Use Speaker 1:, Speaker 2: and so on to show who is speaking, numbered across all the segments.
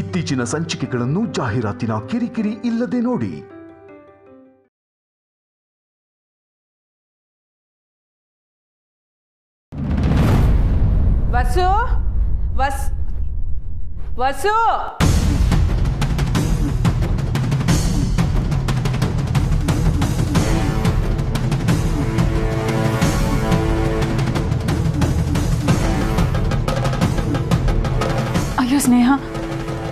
Speaker 1: ಇತ್ತೀಚಿನ ಸಂಚಿಕೆಗಳನ್ನು ಜಾಹೀರಾತಿನ ಕಿರಿಕಿರಿ ಇಲ್ಲದೆ ನೋಡಿ.
Speaker 2: ವಸು ವಸು
Speaker 3: ಅಯ್ಯೋ ಸ್ನೇಹ,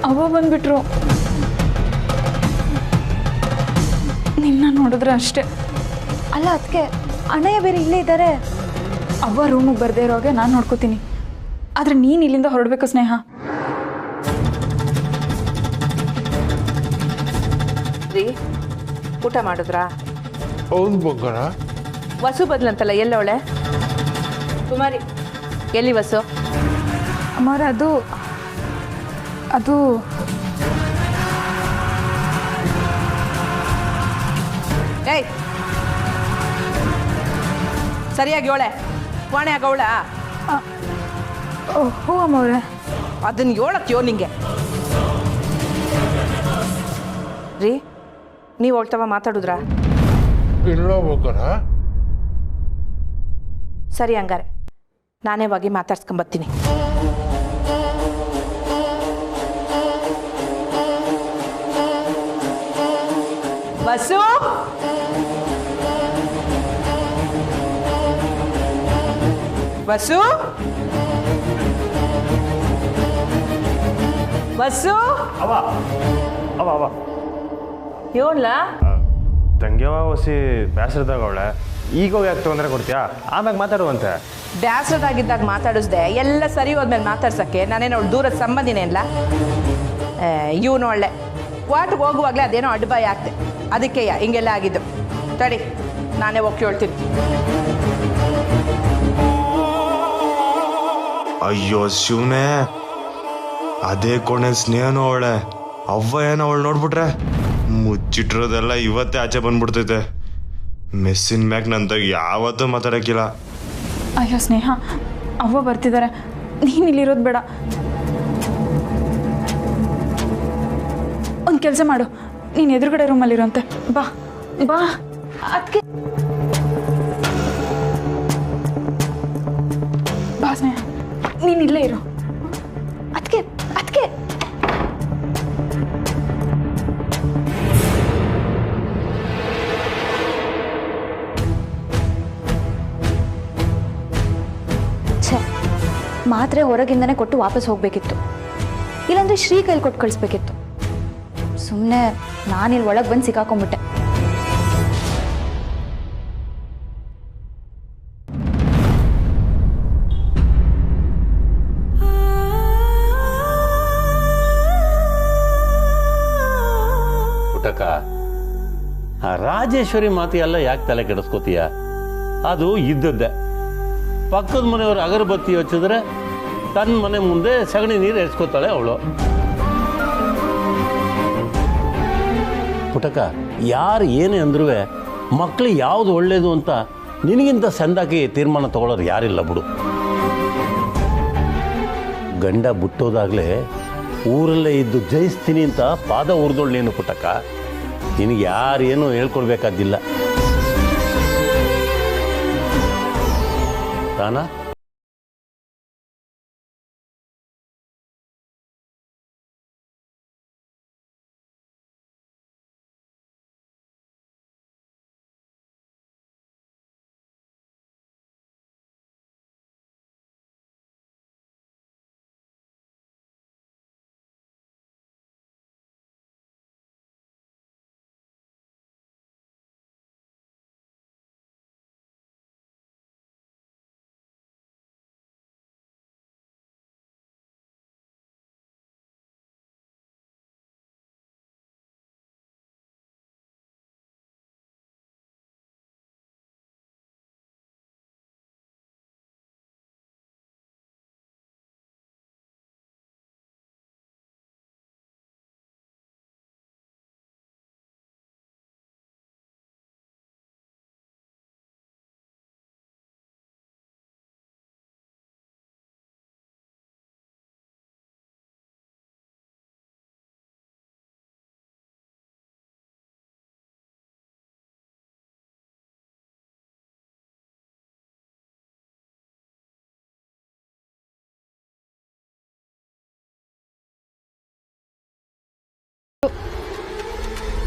Speaker 3: ಅವ್ವ ಬಂದ್ಬಿಟ್ರು. ನಿನ್ನ ನೋಡಿದ್ರೆ ಅಷ್ಟೇ.
Speaker 4: ಅಲ್ಲ ಅದಕ್ಕೆ ಅಣ್ಣಯ್ಯ ಬೇರೆ ಇಲ್ಲೇ ಇದ್ದಾರೆ.
Speaker 3: ಅವ್ವ ರೂಮಿಗೆ ಬರ್ದೇ ಇರೋಗೆ ನಾನು ನೋಡ್ಕೋತೀನಿ. ಆದರೆ ನೀನು ಇಲ್ಲಿಂದ ಹೊರಡಬೇಕು ಸ್ನೇಹ.
Speaker 2: ರೀ, ಊಟ ಮಾಡಿದ್ರಾ?
Speaker 5: ಹೌದು ಬಂಗಾರ.
Speaker 2: ವಸು ಬದಲಂತಲ್ಲ, ಎಲ್ಲವಳೆ? ಕುಮಾರಿ ಎಲ್ಲಿ ವಸು?
Speaker 3: ಅಮ್ಮವ್ರ ಅದು
Speaker 2: ಏಯ್, ಸರಿಯಾಗಿ ಹೇಳೆ. ವಾಣೆ ಆಗವಳ?
Speaker 3: ಹ್ಞೂ ಅಮ್ಮವ್ರೆ.
Speaker 2: ಅದನ್ನ ಹೇಳಕ್ಯೋ ನಿಂಗೆ? ರೀ, ನೀವು ಹೋಗ್ತವ ಮಾತಾಡಿದ್ರಾ?
Speaker 5: ಇಲ್ಲ ಬಂಗಾರ.
Speaker 2: ಸರಿ, ಹಂಗಾರೆ ನಾನೇ ಹೋಗಿ ಮಾತಾಡ್ಸ್ಕೊಂಬರ್ತೀನಿ. ವಸು, ವಸು, ವಸು,
Speaker 6: ಅವ ಅವ ಅವ
Speaker 2: ಹೇಳ.
Speaker 6: ತಂಗ್ಯವ ಹೊಸಿ ಬೇಸರದಾಗ ಅವಳೆ. ಈಗ ಹೋಗಿ ಯಾಕೆ ತೊಂದರೆ ಕೊಡ್ತೀಯಾ? ಆಮ್ಯಾಗ ಮಾತಾಡುವಂತೆ.
Speaker 2: ಬ್ಯಾಸರದಾಗಿದ್ದಾಗ ಮಾತಾಡಿಸ್ದೆ, ಎಲ್ಲ ಸರಿ ಹೋದ್ಮೇಲೆ ಮಾತಾಡ್ಸಕ್ಕೆ ನಾನೇನು ಅವಳು ದೂರದ ಸಂಬಂಧಿನೇ ಇಲ್ಲ. ಇವನು ಒಳ್ಳೆ ವಾಟ್ಗೆ ಹೋಗುವಾಗಲೇ ಅದೇನೋ ಅಡ್ಬಾಯಿ ಆಗ್ತೆ, ಅದಕ್ಕೆ ಹಿಂಗೆಲ್ಲ ಆಗಿದ್ದು. ತಡಿ, ನಾನೇ ಹೋಗಿ ಕೇಳ್ತೀನಿ.
Speaker 7: ಅಯ್ಯೋ ಶಿವನೇ, ಅದೇ ಕೊನೆ ಸ್ನೇಹನೂ ಅವಳೆ. ಅವ್ವ ಏನೋ ಅವಳು ನೋಡ್ಬಿಟ್ರೆ ಮುಚ್ಚಿಟ್ಟಿರೋದೆಲ್ಲ ಇವತ್ತೇ ಆಚೆ ಬಂದ್ಬಿಡ್ತೈತೆ. ಮೆಸ್ಸಿನ ಮ್ಯಾಕ್ ನಂತಾಗ ಯಾವತ್ತೂ ಮಾತಾಡೋಕ್ಕಿಲ್ಲ.
Speaker 3: ಅಯ್ಯೋ ಸ್ನೇಹ, ಅವ್ವ ಬರ್ತಿದ್ದಾರೆ. ನೀನು ಇಲ್ಲಿರೋದು ಬೇಡ. ಒಂದು ಕೆಲಸ ಮಾಡು, ನೀನು ಎದುರುಗಡೆ ರೂಮಲ್ಲಿರೋಂತೆ. ಬಾ ಬಾ.
Speaker 4: ಅದಕ್ಕೆ
Speaker 3: ಬಾ ಸ್ನೇಹ, ನೀನು ಇಲ್ಲೇ ಇರು.
Speaker 4: ಅದಕ್ಕೆ ಅದಕ್ಕೆ ಛೇ, ಮಾತ್ರೆ ಹೊರಗಿಂದನೇ ಕೊಟ್ಟು ವಾಪಸ್ ಹೋಗ್ಬೇಕಿತ್ತು. ಇಲ್ಲಾಂದ್ರೆ ಶ್ರೀ ಕೈಲಿ ಕೊಟ್ಟು ಕಳಿಸ್ಬೇಕಿತ್ತು. ಸುಮ್ಮನೆ ನಾನಿಲ್ಲಿ ಒಳಗೆ ಬಂದು ಸಿಕ್ಕಾಕೊಂಡ್ಬಿಟ್ಟೆ.
Speaker 8: ಪುಟಕ, ಆ ರಾಜೇಶ್ವರಿ ಮಾತು ಎಲ್ಲ ಯಾಕೆ ತಲೆ ಕೆಡಿಸ್ಕೋತೀಯ? ಅದು ಇದ್ದದ್ದೇ. ಪಕ್ಕದ ಮನೆಯವರು ಅಗರಬತ್ತಿ ಹಚ್ಚಿದ್ರೆ ತನ್ನ ಮನೆ ಮುಂದೆ ಸಗಣಿ ನೀರು ಎರ್ಸ್ಕೋತಾಳೆ ಅವಳು. ಪುಟಕ, ಯಾರು ಏನೇ ಅಂದ್ರೂ ಮಕ್ಕಳಿಗೆ ಯಾವುದು ಒಳ್ಳೇದು ಅಂತ ನಿನಗಿಂತ ಸಂದಾಕಿ ತೀರ್ಮಾನ ತಗೊಳ್ಳೋರು ಯಾರಿಲ್ಲ ಬಿಡು. ಗಂಡ ಬಿಟ್ಟೋದಾಗಲೇ ಊರಲ್ಲೇ ಇದ್ದು ಜಯಿಸ್ತೀನಿ ಅಂತ ಪಾದ ಉರಿದೋಳು ನೀನು ಪುಟಕ. ನಿನಗೆ ಯಾರೇನು ಹೇಳ್ಕೊಡ್ಬೇಕಾದಿಲ್ಲ ತಾನ.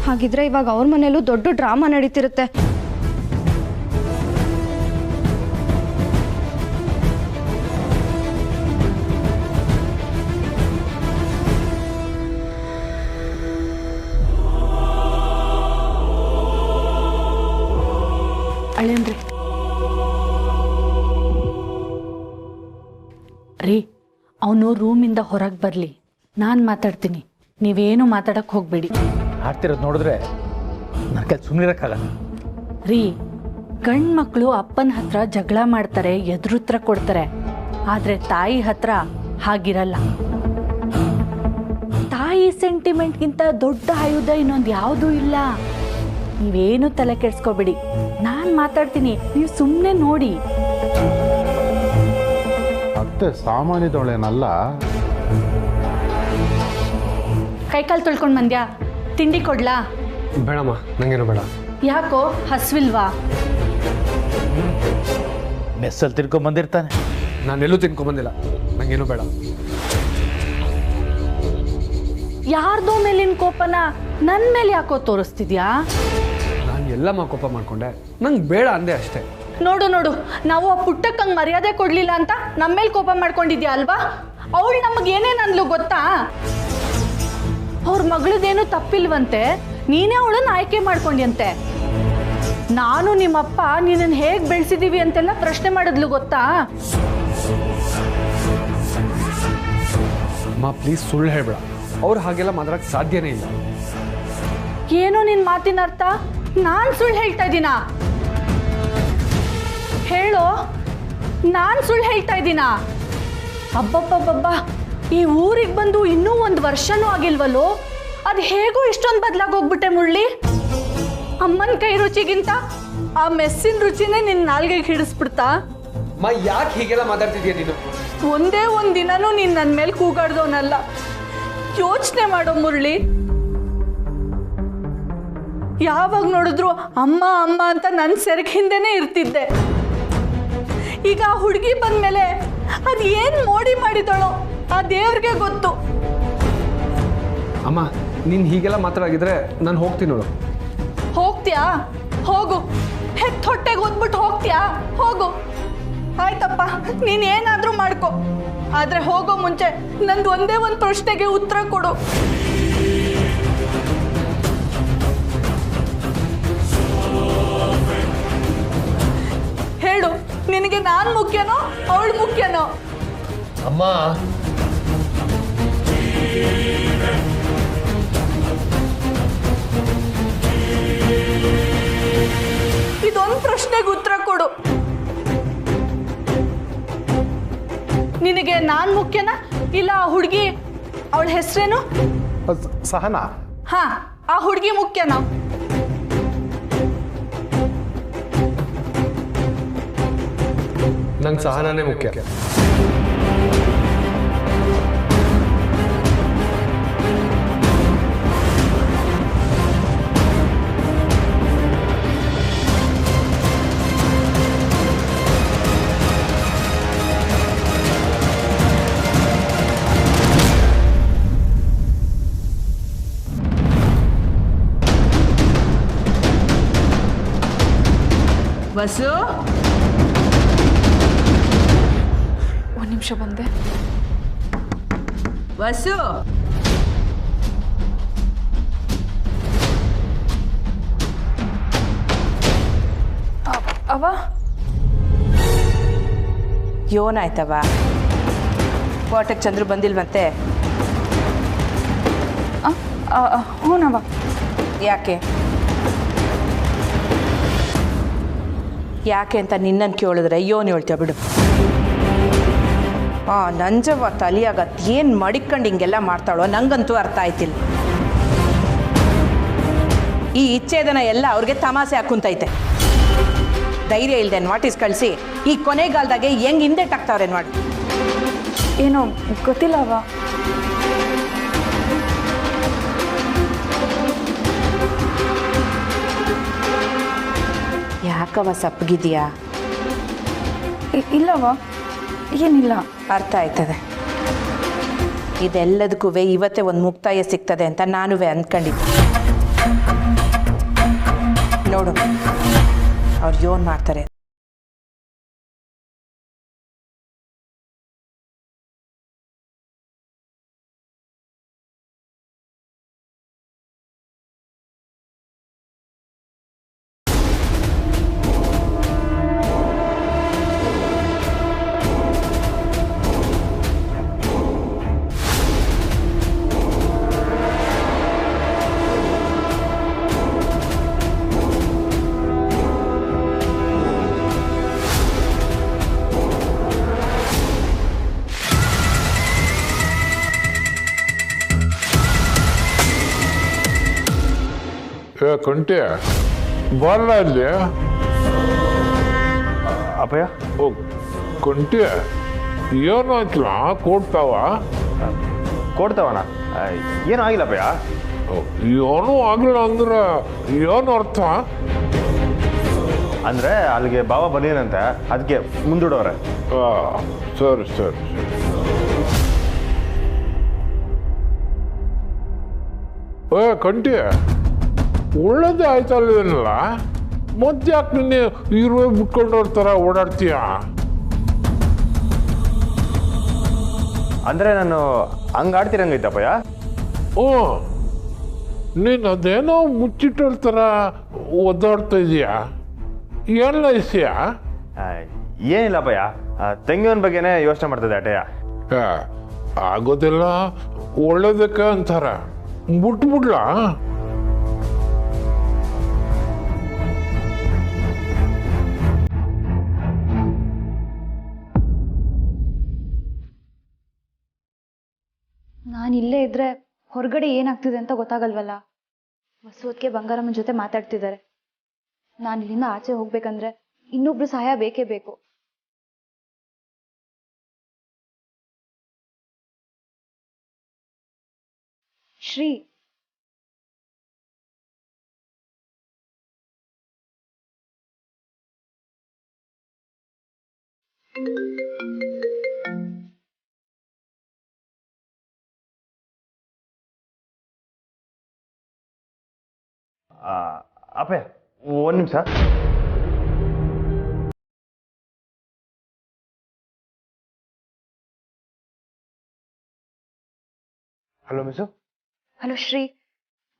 Speaker 4: ಹಾಗಿದ್ರೆ ಇವಾಗ ಅವ್ರ ಮನೇಲೂ ದೊಡ್ಡ ಡ್ರಾಮಾ ನಡೀತಿರುತ್ತೆ.
Speaker 9: ಅಳೇನ್ರಿ ರೀ, ಅವನು ರೂಮಿಂದ ಹೊರಗೆ ಬರಲಿ, ನಾನು ಮಾತಾಡ್ತೀನಿ, ನೀವೇನು ಮಾತಾಡಕ್ಕೆ ಹೋಗಬೇಡಿ.
Speaker 10: ಆಡ್ತಿರೋದು ನೋಡಿದ್ರೆ ನನ್ನ ಕೈ ಸುಮ್ಮನಿರಕ್ಕಾಗಲ್ಲ
Speaker 9: ರೀ. ಗಂಡು ಮಕ್ಕಳು ಅಪ್ಪನ ಹತ್ರ ಜಗಳ ಮಾಡ್ತಾರೆ, ಎದುರುತ್ರ ಕೊಡ್ತಾರೆ, ಆದರೆ ತಾಯಿ ಹತ್ರ ಹಾಗಿರಲ್ಲ. ತಾಯಿ ಸೆಂಟಿಮೆಂಟ್ಗಿಂತ ದೊಡ್ಡ ಆಯುಧ ಇನ್ನೊಂದು ಯಾವುದೂ ಇಲ್ಲ. ನೀವೇನು ತಲೆ ಕೆಡ್ಸ್ಕೊಬೇಡಿ, ನಾನು ಮಾತಾಡ್ತೀನಿ, ನೀವು ಸುಮ್ಮನೆ ನೋಡಿ.
Speaker 5: ಅತ್ತೆ ಸಾಮಾನ್ಯದವಳೇನಲ್ಲ.
Speaker 9: ಕೈಕಾಲು ತೊಳ್ಕೊಂಡು ಮಂದ್ಯಾ, ತಿಂಡಿ ಕೊಡ್ಲಾ?
Speaker 10: ಬೇಡಮ್ಮ, ನಂಗೇನು ಬೇಡ.
Speaker 9: ಯಾಕೋ ಹಸ್ವಿಲ್ವಾ?
Speaker 10: ಮೆಸ್ಸಲ್ಲಿ ತಿನ್ಕೊಂಬಂದಿರ್ತಾನೆ. ನಾನೆಲ್ಲೂ ತಿನ್ಕೊಂಬಂದಿಲ್ಲ, ನಂಗೇನು ಬೇಡ.
Speaker 9: ಯಾರ್ದೋ ಮೇಲಿನ ಕೋಪನ ನನ್ನ ಮೇಲೆ ಯಾಕೋ ತೋರಿಸ್ತಿದ್ಯಾ?
Speaker 10: ನಾನು ಎಲ್ಲಮ್ಮ ಕೋಪ ಮಾಡ್ಕೊಂಡೆ, ನಂಗೆ ಬೇಡ ಅಂದೆ ಅಷ್ಟೇ.
Speaker 9: ನೋಡು ನೋಡು, ನಾವು ಆ ಪುಟ್ಟಕ್ಕಂಗೆ ಮರ್ಯಾದೆ ಕೊಡ್ಲಿಲ್ಲ ಅಂತ ನಮ್ಮ ಮೇಲೆ ಕೋಪ ಮಾಡ್ಕೊಂಡಿದ್ಯಾ ಅಲ್ವಾ? ಅವಳು ನಮಗೆ ಏನೇನು ಅಂದ್ಲು ಗೊತ್ತಾ? ಅವ್ರ ಮಗಳದೇನು ತಪ್ಪಿಲ್ವಂತೆ, ನೀನೇ ಅವಳನ್ನ ಆಯ್ಕೆ ಮಾಡ್ಕೊಂಡ್ಯಂತೆ. ನಾನು ನಿಮ್ಮಪ್ಪ ನೀನನ್ನು ಹೇಗೆ ಬೆಳೆಸಿದೀವಿ ಅಂತೆಲ್ಲ ಪ್ರಶ್ನೆ ಮಾಡಿದ್ಲು ಗೊತ್ತಾ?
Speaker 10: ಅಮ್ಮ ಪ್ಲೀಸ್ ಸುಳ್ಳು ಹೇಳ್ಬೇಡ, ಅವ್ರು ಹಾಗೆಲ್ಲ ಮಾತಾಡಕ್ಕೆ ಸಾಧ್ಯನೇ ಇಲ್ಲ.
Speaker 9: ಏನೋ ನಿನ್ನ ಮಾತಿನ ಅರ್ಥ? ನಾನು ಸುಳ್ಳು ಹೇಳ್ತಾ ಇದ್ದೀನಾ? ಹೇಳೋ, ನಾನು ಸುಳ್ಳು ಹೇಳ್ತಾ ಇದ್ದೀನಾ? ಅಬ್ಬಬ್ಬಬ್ಬಬ್ಬ, ಈ ಊರಿಗೆ ಬಂದು ಇನ್ನೂ 1 ವರ್ಷನೂ ಆಗಿಲ್ವಲ್ಲೋ, ಅದು ಹೇಗೋ ಇಷ್ಟೊಂದು ಬದಲಾಗೋಗ್ಬಿಟ್ಟೆ ಮುರಳಿ. ಅಮ್ಮನ ಕೈ ರುಚಿಗಿಂತ ಆ ಮೆಸ್ಸಿನ ರುಚಿನೇ ನಿನ್ನ ನಾಲ್ಗೆಗೆ ಹಿಡಿಸ್ಬಿಡ್ತಾ?
Speaker 10: ಯಾಕೆ ಹೀಗೆಲ್ಲ ಮಾತಾಡ್ತಿದ್ಯಾ ನೀನು?
Speaker 9: ಒಂದೇ ಒಂದು ದಿನನೂ ನೀನು ನನ್ನ ಮೇಲೆ ಕೂಗಾಡ್ದವನಲ್ಲ. ಯೋಚನೆ ಮಾಡೋ ಮುರಳಿ, ಯಾವಾಗ ನೋಡಿದ್ರು ಅಮ್ಮ ಅಮ್ಮ ಅಂತ ನನ್ನ ಸೆರಗ್ ಹಿಂದೆನೇ ಇರ್ತಿದ್ದೆ. ಈಗ ಆ ಹುಡುಗಿ ಬಂದ್ಮೇಲೆ ಅದು ಏನು ಮೋಡಿ ಮಾಡಿದಳೋ ಆ ದೇವ್ರಿಗೆ ಗೊತ್ತು.
Speaker 10: ಅಮ್ಮ ನೀನು ಹೀಗೆಲ್ಲ ಮಾತಾಡಿದ್ರೆ ನಾನು ಹೋಗ್ತೀನಿ ನೋಡು.
Speaker 9: ಹೋಗ್ತೀಯಾ? ಹೋಗು. ಹೆತ್ ಹೊಟ್ಟೆಗೆ ಓದ್ಬಿಟ್ಟು ಹೋಗ್ತೀಯಾ? ಹೋಗು. ಆಯ್ತಪ್ಪ, ನೀನು ಏನಾದರೂ ಮಾಡ್ಕೊ, ಆದರೆ ಹೋಗೋ ಮುಂಚೆ ನಂದು ಒಂದೇ ಒಂದು ಪ್ರಶ್ನೆಗೆ ಉತ್ತರ ಕೊಡು. ಹೇಳು, ನಿನಗೆ ನಾನು ಮುಖ್ಯನೋ ಅವಳು ಮುಖ್ಯನೋ?
Speaker 5: ಅಮ್ಮ
Speaker 9: ಇದೊಂದು ಪ್ರಶ್ನೆಗೆ ಉತ್ತರ ಕೊಡು. ನಿನಗೆ ನಾನು ಮುಖ್ಯನಾ ಇಲ್ಲ ಆ ಹುಡುಗಿ, ಅವಳ ಹೆಸರೇನು?
Speaker 5: ಸಹನಾ.
Speaker 9: ಹಾ, ಆ ಹುಡುಗಿ ಮುಖ್ಯನಾ?
Speaker 10: ನಂಗೆ ಸಹನಾನೇ ಮುಖ್ಯ.
Speaker 2: ವಸು,
Speaker 3: ಒಂದು ನಿಮಿಷ ಬಂದೆ.
Speaker 2: ವಸು,
Speaker 3: ಅವ
Speaker 2: ಯೋನಾಯ್ತವ? ಕೋಟಕ್ಕೆ ಚಂದ್ರು ಬಂದಿಲ್ವಂತೆ?
Speaker 3: ಹ್ಞೂನವ.
Speaker 2: ಯಾಕೆ ಯಾಕೆ ಅಂತ ನಿನ್ನನ್ನು ಕೇಳಿದ್ರೆ ಯೋನ್ ಹೇಳ್ತೀಯ ಬಿಡು. ನಂಜವ್ವ ತಲಿಯಾಗತ್ತೆ, ಏನು ಮಡಿಕೊಂಡು ಹಿಂಗೆಲ್ಲ ಮಾಡ್ತಾಳೋ ನಂಗಂತೂ ಅರ್ಥ ಆಯ್ತಿಲ್ಲ. ಈ ಇಚ್ಛೇದನ ಎಲ್ಲ ಅವ್ರಿಗೆ ತಮಾಷೆ ಹಾಕುಂತೈತೆ. ಧೈರ್ಯ ಇಲ್ದೆ ವಾಟಿಸ್ ಕಳಿಸಿ ಈ ಕೊನೆಗಾಲದಾಗೆ ಹೆಂಗೆ ಹಿಂದೆಟ್ಟಾಗ್ತಾವ್ರೆ ನೋಡಿ.
Speaker 3: ಏನೋ ಗೊತ್ತಿಲ್ಲವ.
Speaker 2: ಯಾಕವ ಸಪ್ಪಗಿದೆಯಾ?
Speaker 3: ಇಲ್ಲವ, ಏನಿಲ್ಲ.
Speaker 2: ಅರ್ಥ ಆಯ್ತದೆ. ಇದೆಲ್ಲದಕ್ಕೂ ಇವತ್ತೇ ಒಂದು ಮುಕ್ತಾಯ ಸಿಗ್ತದೆ ಅಂತ ನಾನುವೇ ಅಂದ್ಕೊಂಡಿದ್ದೆ. ನೋಡು ಅವ್ರು ಯೋನ್ ಮಾಡ್ತಾರೆ.
Speaker 11: ಕಂಟೆ ಬರಲ್ಲ ಅಲ್ಲಿ.
Speaker 6: ಅಪ್ಪಯ್ಯ
Speaker 11: ಓ ಕಂಟೆ ಏನು ಆಯ್ತಲ್ಲ ಕೊಡ್ತಾವ?
Speaker 6: ಕೊಡ್ತಾವಣ್ಣ, ಏನೂ ಆಗಿಲ್ಲ ಅಪ್ಪಯ್ಯ.
Speaker 11: ಏನೂ ಆಗಿಲ್ಲ ಅಂದ್ರೆ ಏನು ಅರ್ಥ?
Speaker 6: ಅಂದರೆ ಅಲ್ಲಿಗೆ ಬಾವ ಬನ್ನೇನಂತೆ, ಅದಕ್ಕೆ ಮುಂದೂಡವ್ರೆ.
Speaker 11: ಸರಿ ಸರಿ ಸರಿ. ಕಂಟೆ ಒಳ್ಳೇದೇ ಆಯ್ತಲ್ಲ, ಮತ್ತೆ ಯಾಕೆ ನಿನ್ನೆ ಇರುವೆ ಬಿಟ್ಕೊಂಡವ್ರ ಥರ ಓಡಾಡ್ತೀಯ?
Speaker 6: ಅಂದರೆ ನಾನು ಹಂಗಾಡ್ತಿರಂಗೈತಪ್ಪಯ್ಯ.
Speaker 11: ನೀನು ಅದೇನೋ ಮುಚ್ಚಿಟ್ಟೋರ್ ಥರ ಒದ್ದಾಡ್ತಾ ಇದೀಯಾ, ಎಲ್ಲ ವಿಷಯ?
Speaker 6: ಏನಿಲ್ಲಪ್ಪಯ್ಯ, ತಂಗಿಯವನ ಬಗ್ಗೆನೇ ಯೋಚನೆ ಮಾಡ್ತದೆ ಅಟಯ್ಯ.
Speaker 11: ಆಗೋದಿಲ್ಲ, ಒಳ್ಳೇದಕ್ಕೆ ಅಂತಾರ, ಬಿಟ್ಬಿಡ್ಲಾ?
Speaker 4: ನಾನು ಇಲ್ಲೇ ಇದ್ರೆ ಹೊರಗಡೆ ಏನಾಗ್ತಿದೆ ಅಂತ ಗೊತ್ತಾಗಲ್ವಲ್ಲ. ವಸುವತ್ಗೆ ಬಂಗಾರಮ್ಮನ ಜೊತೆ ಮಾತಾಡ್ತಿದ್ದಾರೆ. ನಾನು ಇಲ್ಲಿಂದ ಆಚೆ ಹೋಗ್ಬೇಕಂದ್ರೆ ಇನ್ನೊಬ್ರು ಸಹಾಯ ಬೇಕೇ ಬೇಕು. ಶ್ರೀ,
Speaker 6: ಅಪ್ಪಯ್ಯ ಒಂದು ನಿಮಿಷ. Hello miss.
Speaker 4: ಹಲೋ ಶ್ರೀ,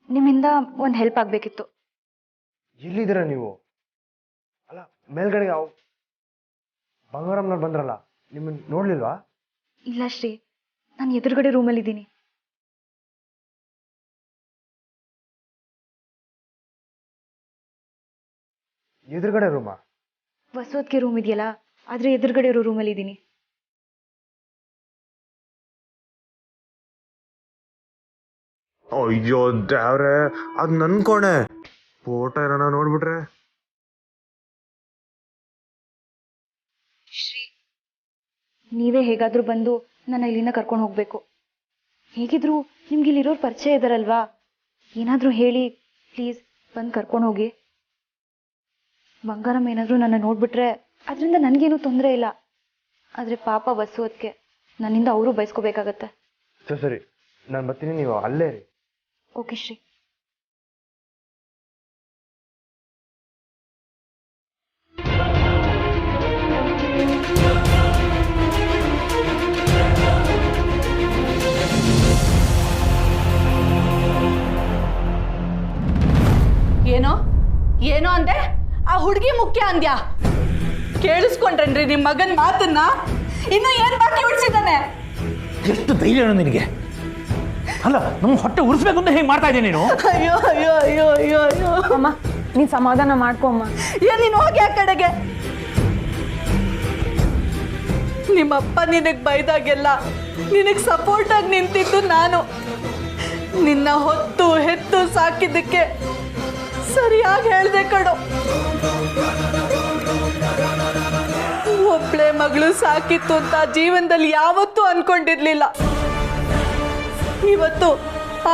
Speaker 4: ನಿಮ್ಮಿಂದ ಒಂದು ಹೆಲ್ಪ್ ಆಗಬೇಕಿತ್ತು.
Speaker 6: ಎಲ್ಲಿದ್ದೀರಾ ನೀವು? ಅಲ್ಲ, ಮೇಲ್ಗಡೆ ಬಂಗಾರಮ್ಮನವ್ರು ಬಂದ್ರಲ್ಲ, ನಿಮ್ಮನ್ನು ನೋಡ್ಲಿಲ್ವಾ?
Speaker 4: ಇಲ್ಲ ಶ್ರೀ, ನಾನು ಎದುರುಗಡೆ ರೂಮಲ್ಲಿದ್ದೀನಿ.
Speaker 6: ಎದುರುಗಡೆ ರೂಮಾ?
Speaker 4: ವಸುವತ್ಗೆ ರೂಮ್ ಇದೆಯಲ್ಲ, ಆದ್ರೆ ಎದುರುಗಡೆ ಇರೋ ರೂಮಲ್ಲಿದ್ದೀನಿ.
Speaker 7: ಅಯ್ಯೋ ದೇವ್ರೆ, ಅದ್ ನನ್ ಕೋಣೆ. ಫೋಟೋ ಏನಾರ ನೋಡ್ಬಿಟ್ರೆ?
Speaker 4: ಶ್ರೀ, ನೀವೇ ಹೇಗಾದ್ರೂ ಬಂದು ನನ್ನ ಇಲ್ಲಿಂದ ಕರ್ಕೊಂಡು ಹೋಗ್ಬೇಕು. ಹೇಗಿದ್ರು ನಿಮ್ಗೆ ಇಲ್ಲಿರೋರು ಪರಿಚಯ ಇದಾರಲ್ವಾ, ಏನಾದ್ರೂ ಹೇಳಿ ಪ್ಲೀಸ್ ಬಂದು ಕರ್ಕೊಂಡು ಹೋಗಿ. ಬಂಗಾರಮ್ಮ ಏನಾದ್ರೂ ನನ್ನ ನೋಡ್ಬಿಟ್ರೆ ಅದರಿಂದ ನನಗೇನು ತೊಂದರೆ ಇಲ್ಲ, ಆದ್ರೆ ಪಾಪ ವಸುವತ್ಗೆ ನನ್ನಿಂದ ಅವರು ಬಯಸ್ಕೋಬೇಕಾಗತ್ತೆ.
Speaker 6: ಸರಿ, ನಾನು ಬರ್ತೀನಿ, ನೀವು ಅಲ್ಲೇ ರೀ.
Speaker 4: ಓಕೆ ಶ್ರೀ.
Speaker 9: ಏನೋ ಏನೋ ಅಂದೆ? ಆ ಹುಡುಗಿ ಮುಖ್ಯ ಅಂದ್ಯಾ? ಕೇಳಿಸ್ಕೊಂಡ್ರೇನ್ರಿ ನಿಮ್ಮ ಮಗನ ಮಾತನ್ನ? ಇನ್ನು ಏನ್ ಬಾಕಿ ಉಳಿಸಿದ್ದಾನೆ?
Speaker 12: ಎಷ್ಟು ಧೈರ್ಯ ನಿನಗೆ? ಅಲ್ಲ, ನಮ್ಮ ಹೊಟ್ಟೆ ಉರಿಸ್ಬೇಕು ಅಂತ ಹೇಗೆ ಮಾಡ್ತಾ ಇದ್ದೀನಿ ನೀನು?
Speaker 9: ಅಯ್ಯೋ ಅಯ್ಯೋ ಅಯ್ಯೋ ಅಯ್ಯೋ ಅಯ್ಯೋ.
Speaker 3: ಅಮ್ಮ, ನೀನು ಸಮಾಧಾನ ಮಾಡ್ಕೊಮ್ಮ.
Speaker 9: ಏನ್ ನೀನು ಹೋಗಿ ಆ ಕಡೆಗೆ. ನಿಮ್ಮಪ್ಪ ನಿನಗೆ ಬೈದಾಗೆಲ್ಲ ನಿನಗೆ ಸಪೋರ್ಟ್ ಆಗಿ ನಿಂತಿದ್ದು ನಾನು. ನಿನ್ನ ಹೊತ್ತು ಹೆತ್ತು ಸಾಕಿದ್ದಕ್ಕೆ ಸರಿಯಾಗಿ ಹೇಳ್ದೆ ಕಣೋ. ಒಬ್ಳೆ ಮಗಳು ಸಾಕಿತ್ತು ಅಂತ ಜೀವನದಲ್ಲಿ ಯಾವತ್ತೂ ಅನ್ಕೊಂಡಿರ್ಲಿಲ್ಲ. ಇವತ್ತು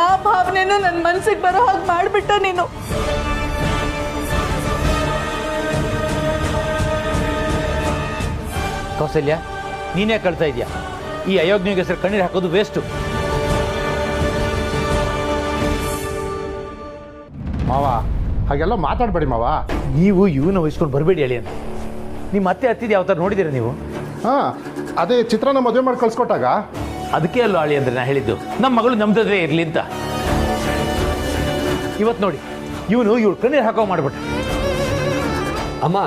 Speaker 9: ಆ ಭಾವನೆನೂ ನನ್ನ ಮನಸ್ಸಿಗೆ ಬರೋ ಹಾಗೆ ಮಾಡಿಬಿಟ್ಟ ನೀನು.
Speaker 12: ಕೌಸಲ್ಯ, ನೀನೇ ಕಳ್ತಾ ಇದೆಯಾ? ಈ ಅಯೋಗ್ನಿಗೆ ಹೆಸರು ಕಣ್ಣೀರು ಹಾಕೋದು ವೇಸ್ಟು.
Speaker 5: ಮಾವ, ಹಾಗೆಲ್ಲ ಮಾತಾಡಬೇಡಿ ಮಾವ.
Speaker 12: ನೀವು ಇವನ್ನ ವಹಿಸ್ಕೊಂಡು ಬರಬೇಡಿ ಹೇಳಿ ಅಂತ. ನಿಮ್ಮ ಅತ್ತೆ ಹತ್ತಿದ್ದು ಯಾವ ಥರ ನೋಡಿದ್ದೀರಾ ನೀವು?
Speaker 5: ಹಾಂ, ಅದೇ ಚಿತ್ರನ ಮದುವೆ ಮಾಡಿ ಕಳ್ಸ್ಕೊಟ್ಟಾಗ
Speaker 12: ಅದಕ್ಕೆ ಅಲ್ಲೋ ಅಳಿ ಅಂದರೆ ನಾ ಹೇಳಿದ್ದು ನಮ್ಮ ಮಗಳು ನಮ್ದೇ ಇರಲಿ ಅಂತ. ಇವತ್ತು ನೋಡಿ ಇವಳು ಕಣ್ಣೀರು ಹಾಕೋ ಮಾಡ್ಬಿಟ್ಟ.
Speaker 10: ಅಮ್ಮ,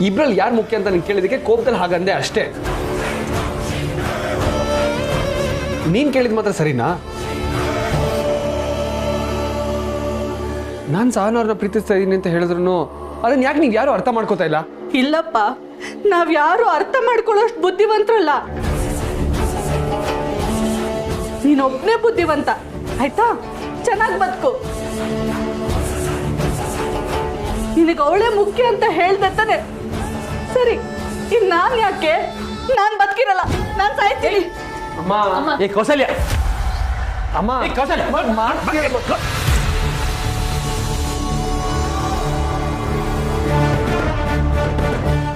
Speaker 10: ಇಬ್ರಲ್ಲಿ ಯಾರು ಮುಖ್ಯ ಅಂತ ನೀನು ಕೇಳಿದಕ್ಕೆ ಕೋಪದಲ್ಲಿ ಹಾಗಂದೆ ಅಷ್ಟೇ. ನೀನು ಕೇಳಿದ ಮಾತ್ರ ಸರಿನಾ? ನಾನು ಸಹನವ್ರನ್ನ ಪ್ರೀತಿಸ್ತಾ ಇದ್ದೀನಿ ಅಂತ ಹೇಳಿದ್ರು ಅದನ್ನ ಯಾಕೆ ನೀವು ಯಾರು ಅರ್ಥ ಮಾಡ್ಕೋತಾ ಇಲ್ಲ?
Speaker 9: ಇಲ್ಲಪ್ಪ, ನಾವ್ ಯಾರು ಅರ್ಥ ಮಾಡ್ಕೊಳ್ಳೋಷ್ಟು ಬುದ್ಧಿವಂತರಲ್ಲ. ನೀನೊಬ್ನೇ ಬುದ್ಧಿವಂತ, ಆಯ್ತಾ? ಚೆನ್ನಾಗಿ ಬದುಕು. ನಿನಗೆ ಅವಳೇ ಮುಖ್ಯ ಅಂತ ಹೇಳ್ದೆ ತಾನೆ? ಸರಿ, ಇನ್ ನಾನ್ ಯಾಕೆ? ನಾನ್ ಬದುಕಿರಲ್ಲ, ನಾನ್ ಸಾಯ್ತೀನಿ.
Speaker 12: ಏ ಕೌಸಲ್ಯ,
Speaker 10: ಅಮ್ಮ,
Speaker 12: ಕೌಸಲ್ಯ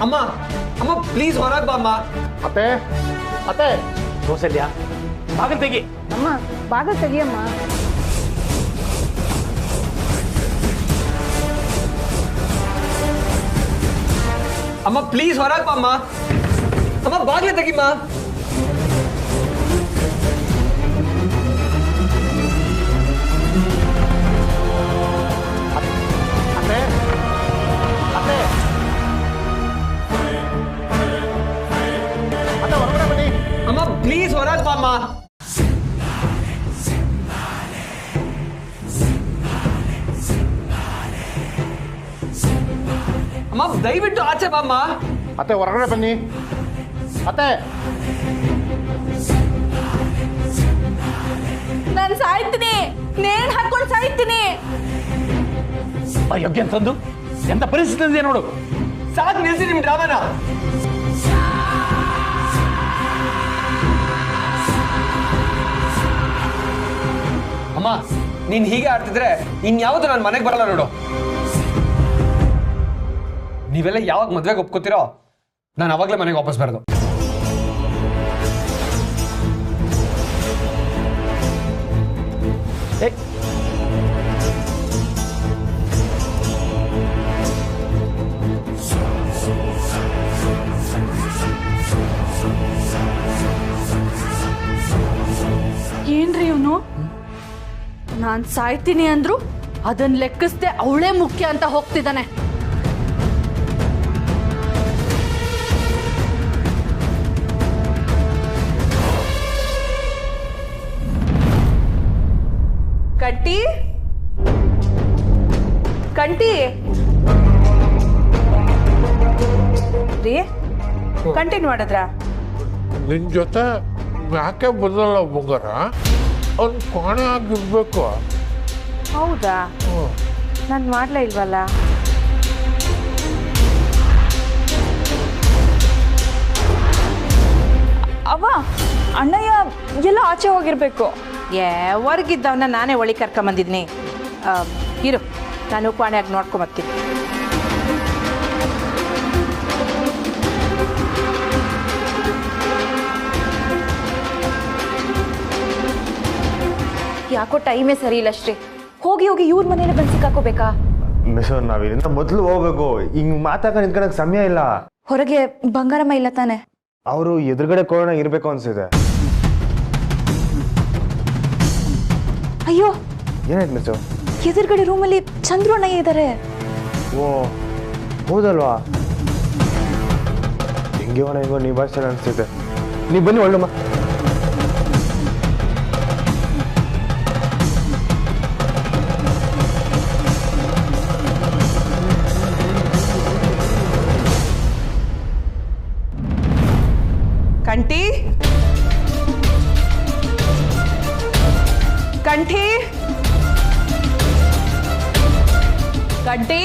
Speaker 10: ಅಮ್ಮ, ಅಮ್ಮ ಪ್ಲೀಸ್ ಹೊರಗೆ ಬಾ ಅಮ್ಮ.
Speaker 5: ಅತ್ತೆ ಅತ್ತೆ
Speaker 12: ಕೌಸಲ್ಯ ಬಾಗಿಲು ತೆಗಿ.
Speaker 4: ಅಮ್ಮ ಬಾಗಿಲು ತೆಗಿಯಮ್ಮ.
Speaker 10: ಅಮ್ಮ ಪ್ಲೀಸ್ ಹೊರಗೆ ಬಾ ಅಮ್ಮ. ಅಮ್ಮ ಬಾಗಿಲು ತೆಗಿಮ್ಮ.
Speaker 5: ಅತ್ತೆ ಅತ್ತೆ ಅತ್ತೆ ಹೊರಗಡೆ ಬನ್ನಿ.
Speaker 10: ಅಮ್ಮ ಪ್ಲೀಸ್ ಹೊರಗೆ ಬಾ ಅಮ್ಮ. ಅಮ್ಮ ದಯವಿಟ್ಟು ಆಚೆ ಬಾ ಅಮ್ಮ.
Speaker 5: ಅತ್ತೆ ಹೊರಗಡೆ ಬನ್ನಿ. ಅತ್ತೆ
Speaker 9: ನಾನ್ ಸಾಯ್ತೀನಿ, ನೇಣ್ ಹಾಕೊಂಡು ಸಾಯ್ತೀನಿ.
Speaker 12: ಅಯೋಗ್ಯ ಅಂತಂದು ಎಂತ ಪರಿಸ್ಥಿತಿ ಇದೆ ನೋಡು.
Speaker 10: ಸಾಕು, ನಿಲ್ಸಿ ನಿಮ್ ಡ್ರಾಮಾನ. ಅಮ್ಮ, ನೀನ್ ಹೀಗೆ ಆಡ್ತಿದ್ರೆ ಇನ್ಯಾವುದು ನಾನು ಮನೆಗೆ ಬರಲ್ಲ ನೋಡು. ನೀವೆಲ್ಲ ಯಾವಾಗ ಮದ್ವೆಗೆ ಒಪ್ಕೋತಿರೋ ನಾನು ಅವಾಗಲೇ ಮನೆಗೆ ವಾಪಸ್ ಬರೋದು.
Speaker 9: ಏನ್ರಿ ಇವನು? ನಾನ್ ಸಾಯ್ತೀನಿ ಅಂದ್ರು ಅದನ್ನ ಲೆಕ್ಕಿಸ್ದೆ ಅವಳೇ ಮುಖ್ಯ ಅಂತ ಹೋಗ್ತಿದ್ದಾನೆ. ಕಂಟಿ ಕಂಟಿ ರೀ, ಕಂಟಿನ್ಯೂ ಮಾಡಿದ್ರ?
Speaker 11: ನಿನ್ ಜೊತೆ ಯಾಕೆ ಬದಲ್ಲ ಬಂಗಾರ? ಅವ್ನು ಕಾಣೆ ಆಗಿರ್ಬೇಕು.
Speaker 2: ಹೌದಾ? ನಾನು ಮಾಡ್ಲೇ ಇಲ್ವಲ್ಲ.
Speaker 3: ಅವ್ವ, ಅಣ್ಣಯ್ಯ ಎಲ್ಲ ಆಚೆ ಹೋಗಿರ್ಬೇಕು.
Speaker 2: ಹೊರಗಿದ್ದವನ್ನ ನಾನೇ ಒಳಗೆ ಕರ್ಕೊಂಬಂದಿದ್ನಿ. ಇರು, ನಾನು ಪಾಣಿಯಾಗಿ ನೋಡ್ಕೊಂಬರ್ತೀನಿ.
Speaker 4: ಯಾಕೋ ಟೈಮೇ ಸರಿ ಇಲ್ಲ ಅಷ್ಟೇ. ಹೋಗಿ ಹೋಗಿ ಇವ್ರ ಮನೇಲಿ ಬಂದು ಸಿಕ್ಕಾಕೋಬೇಕಾ?
Speaker 6: ಮಿಸ್ ನಾವು ಇಲ್ಲಿಂದ ಮೊದಲು ಹೋಗ್ಬೇಕು. ಹಿಂಗ್ ಮಾತಾಡ್ಕೊಂಡು ನಿಂತ್ಕೊಳಕ್ ಸಮಯ ಇಲ್ಲ.
Speaker 4: ಹೊರಗೆ ಬಂಗಾರಮ್ಮ ಇಲ್ಲ ತಾನೆ?
Speaker 6: ಅವರು ಎದುರುಗಡೆ ಕೋಣ ಇರ್ಬೇಕು ಅನ್ಸಿದೆ.
Speaker 4: ಅಯ್ಯೋ,
Speaker 6: ಏನಾಯ್ತು ಮಿಸ್ಸು?
Speaker 4: ಎದುರುಗಡೆ ರೂಮಲ್ಲಿ ಚಂದ್ರು ಅಣ್ಣಯ್ಯ ಇದ್ದಾರೆ.
Speaker 6: ಓ ಹೌದಲ್ವಾ? ಹೆಂಗೆ ಹೆಂಗೋ ನಿಭಾಯಿಸ್ತಾರೆ ಅನ್ಸ್ತೈತೆ. ನೀವು ಬನ್ನಿ ಒಳ್ಳಮ್ಮ.
Speaker 2: ಕಂಟಿ ಕಂಠಿ ಕಂಠಿ